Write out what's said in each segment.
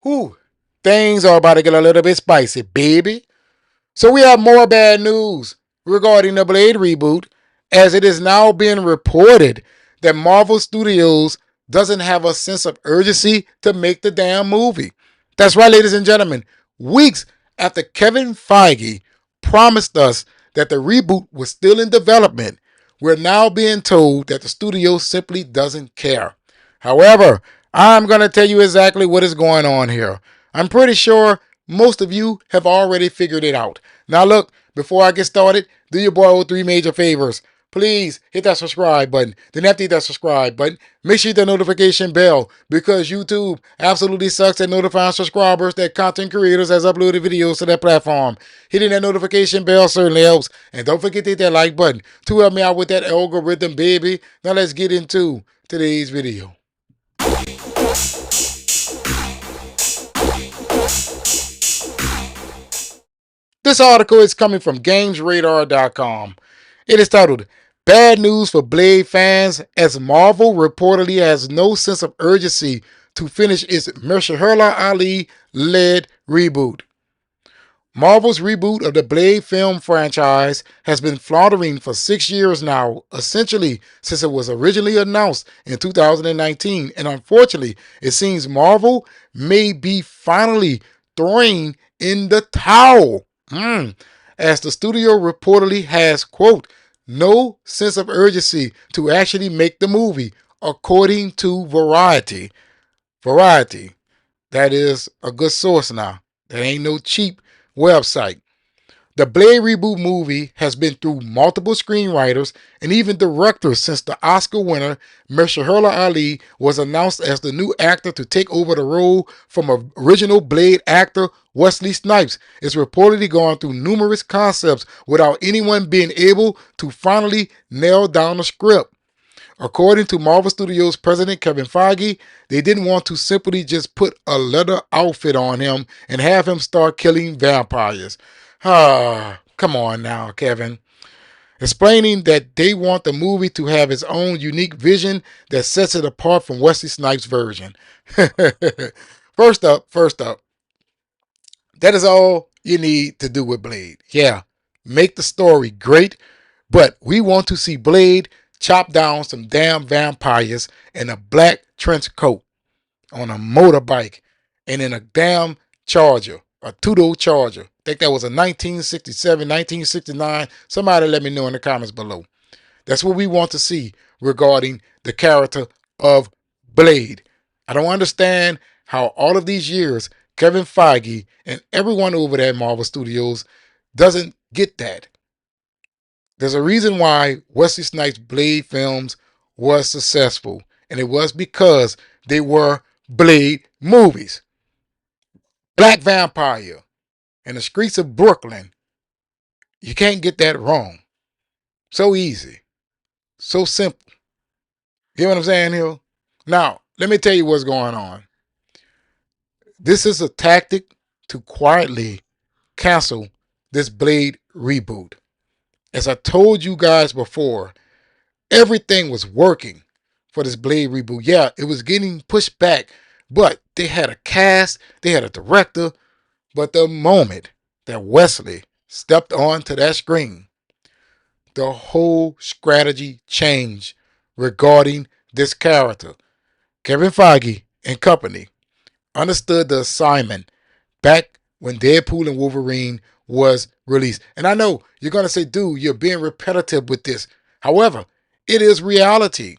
Whew, things are about to get a little bit spicy, baby. So we have more bad news regarding the Blade reboot, as it is now being reported that Marvel Studios doesn't have a sense of urgency to make the damn movie. That's right, ladies and gentlemen. Weeks after Kevin Feige promised us that the reboot was still in development, we're now being told that the studio simply doesn't care. However, I'm going to tell you exactly what is going on here. I'm pretty sure most of you have already figured it out. Now, look, before I get started, do your boy three major favors. Please hit that subscribe button. Then after that subscribe button, make sure you hit the notification bell because YouTube absolutely sucks at notifying subscribers that content creators has uploaded videos to that platform. Hitting that notification bell certainly helps. And don't forget to hit that like button to help me out with that algorithm, baby. Now let's get into today's video. This article is coming from GamesRadar.com. It is titled, Bad News for Blade Fans as Marvel reportedly has no sense of urgency to finish its Mahershala Ali-led reboot. Marvel's reboot of the Blade film franchise has been floundering for 6 years now, essentially since it was originally announced in 2019, and unfortunately, it seems Marvel may be finally throwing in the towel. As the studio reportedly has, quote, no sense of urgency to actually make the movie, according to Variety. Variety, that is a good source now. That ain't no cheap website. The Blade reboot movie has been through multiple screenwriters and even directors since the Oscar winner Mahershala Ali was announced as the new actor to take over the role from original Blade actor Wesley Snipes. It's reportedly gone through numerous concepts without anyone being able to finally nail down a script. According to Marvel Studios president Kevin Feige, they didn't want to simply just put a leather outfit on him and have him start killing vampires. Come on now, Kevin. Explaining that they want the movie to have its own unique vision that sets it apart from Wesley Snipes' version. First up, that is all you need to do with Blade. Yeah, make the story great, but we want to see Blade chop down some damn vampires in a black trench coat on a motorbike and in a damn Charger, a two-door Charger. I think that was a 1967, 1969. Somebody let me know in the comments below. That's what we want to see regarding the character of Blade. I don't understand how all of these years Kevin Feige and everyone over there at Marvel Studios doesn't get that. There's a reason why Wesley Snipes' Blade films was successful, and it was because they were Blade movies. Black Vampire in the streets of Brooklyn. You can't get that wrong. So easy. So simple. You know what I'm saying here? Now, let me tell you what's going on. This is a tactic to quietly cancel this Blade reboot. As I told you guys before, everything was working for this Blade reboot. Yeah, it was getting pushed back, but they had a cast, they had a director. But the moment that Wesley stepped onto that screen, the whole strategy changed regarding this character. Kevin Feige and company understood the assignment back when Deadpool and Wolverine was released. And I know you're going to say, dude, you're being repetitive with this. However, it is reality.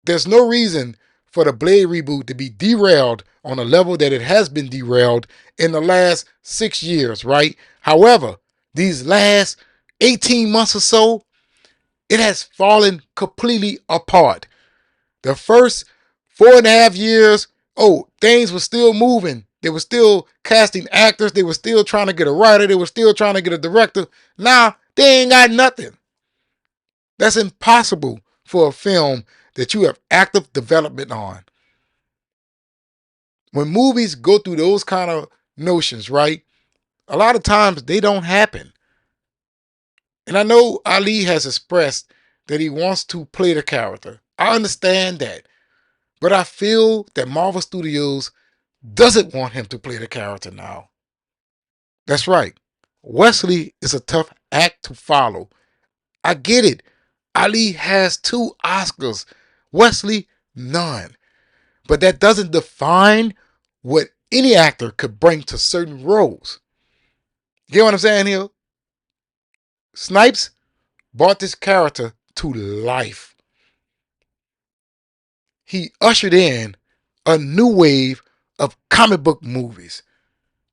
There's no reason for the Blade reboot to be derailed on a level that it has been derailed in the last 6 years, right? However, these last 18 months or so, it has fallen completely apart. The first 4.5 years, things were still moving. They were still casting actors. They were still trying to get a writer. They were still trying to get a director. Now, they ain't got nothing. That's impossible for a film that you have active development on. When movies go through those kind of notions, right? A lot of times they don't happen. And I know Ali has expressed that he wants to play the character. I understand that. But I feel that Marvel Studios doesn't want him to play the character now. That's right. Wesley is a tough act to follow. I get it. Ali has 2 Oscars. Wesley, none. But that doesn't define what any actor could bring to certain roles. You get what I'm saying here? Snipes brought this character to life. He ushered in a new wave of comic book movies.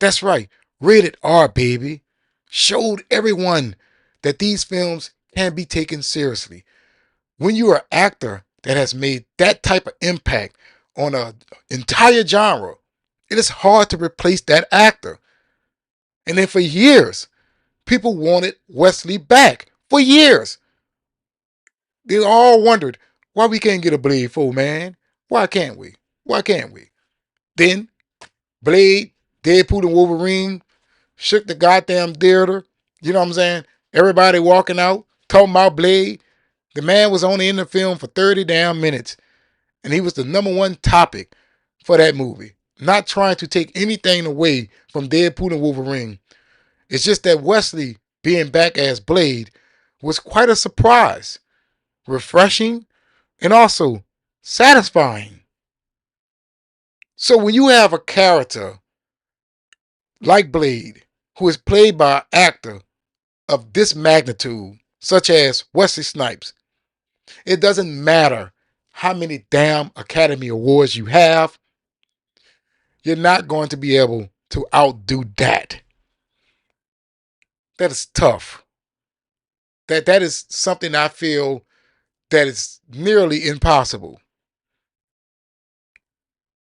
That's right, rated R, baby. Showed everyone that these films can be taken seriously. When you're an actor that has made that type of impact on an entire genre, it is hard to replace that actor. And then for years, people wanted Wesley back. For years. They all wondered why we can't get a Blade 4, man. Why can't we? Why can't we? Then Blade, Deadpool, and Wolverine shook the goddamn theater. You know what I'm saying? Everybody walking out, talking about Blade. The man was only in the film for 30 damn minutes. And he was the #1 topic for that movie. Not trying to take anything away from Deadpool and Wolverine. It's just that Wesley being back as Blade was quite a surprise. Refreshing and also satisfying. So when you have a character like Blade, who is played by an actor of this magnitude, such as Wesley Snipes, it doesn't matter how many damn Academy Awards you have, you're not going to be able to outdo that. That is tough. That is something I feel that is nearly impossible.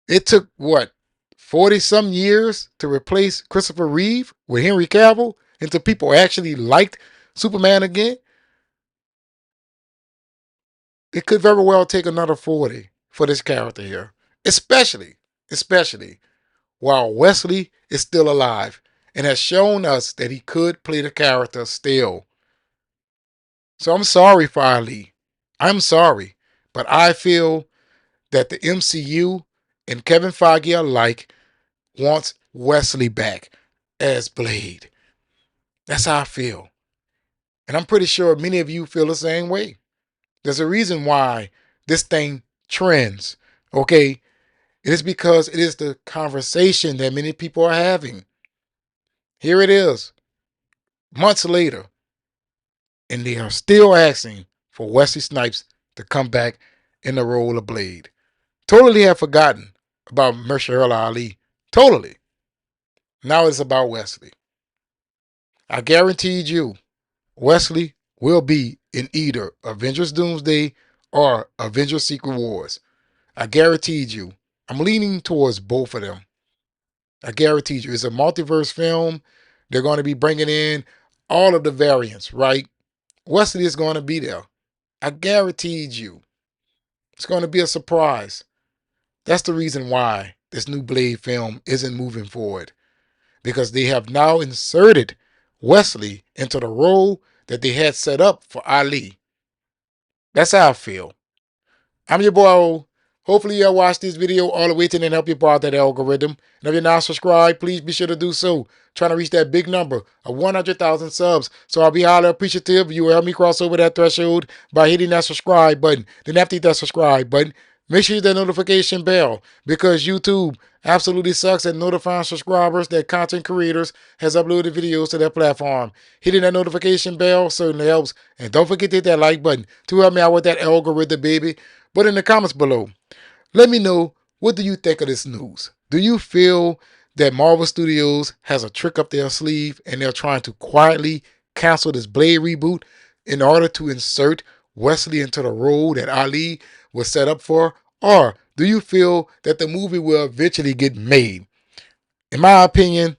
It took what, 40 some years to replace Christopher Reeve with Henry Cavill until people actually liked Superman again? It could very well take another 40 for this character here. Especially while Wesley is still alive and has shown us that he could play the character still. So I'm sorry for Ali. I'm sorry. But I feel that the MCU and Kevin Feige alike wants Wesley back as Blade. That's how I feel. And I'm pretty sure many of you feel the same way. There's a reason why this thing trends. Okay? It is because it is the conversation that many people are having. Here it is, months later, and they are still asking for Wesley Snipes to come back in the role of Blade. Totally have forgotten about Mahershala Ali. Totally. Now it's about Wesley. I guaranteed you, Wesley will be in either Avengers Doomsday or Avengers Secret Wars. I guaranteed you. I'm leaning towards both of them. I guaranteed you. It's a multiverse film. They're going to be bringing in all of the variants, right? Wesley is going to be there. I guaranteed you. It's going to be a surprise. That's the reason why this new Blade film isn't moving forward. Because they have now inserted Wesley into the role that they had set up for Ali. That's how I feel. I'm your boy O. Hopefully you'll watch this video all the way to the end and help you out that algorithm. And if you're not subscribed, please be sure to do so. Trying to reach that big number of 100,000 subs. So I'll be highly appreciative if you will help me cross over that threshold by hitting that subscribe button. Then after you hit that subscribe button, make sure you hit that notification bell because YouTube absolutely sucks at notifying subscribers that content creators has uploaded videos to their platform. Hitting that notification bell certainly helps. And don't forget to hit that like button to help me out with that algorithm, baby. But in the comments below, let me know, what do you think of this news? Do you feel that Marvel Studios has a trick up their sleeve and they're trying to quietly cancel this Blade reboot in order to insert Wesley into the role that Ali was set up for? Or do you feel that the movie will eventually get made? In my opinion,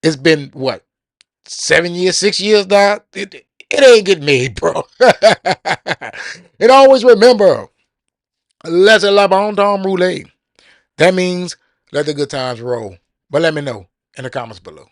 it's been, what, 7 years, 6 years now? It ain't getting made, bro. And always remember, let's la bon temps roulette. That means let the good times roll. But let me know in the comments below.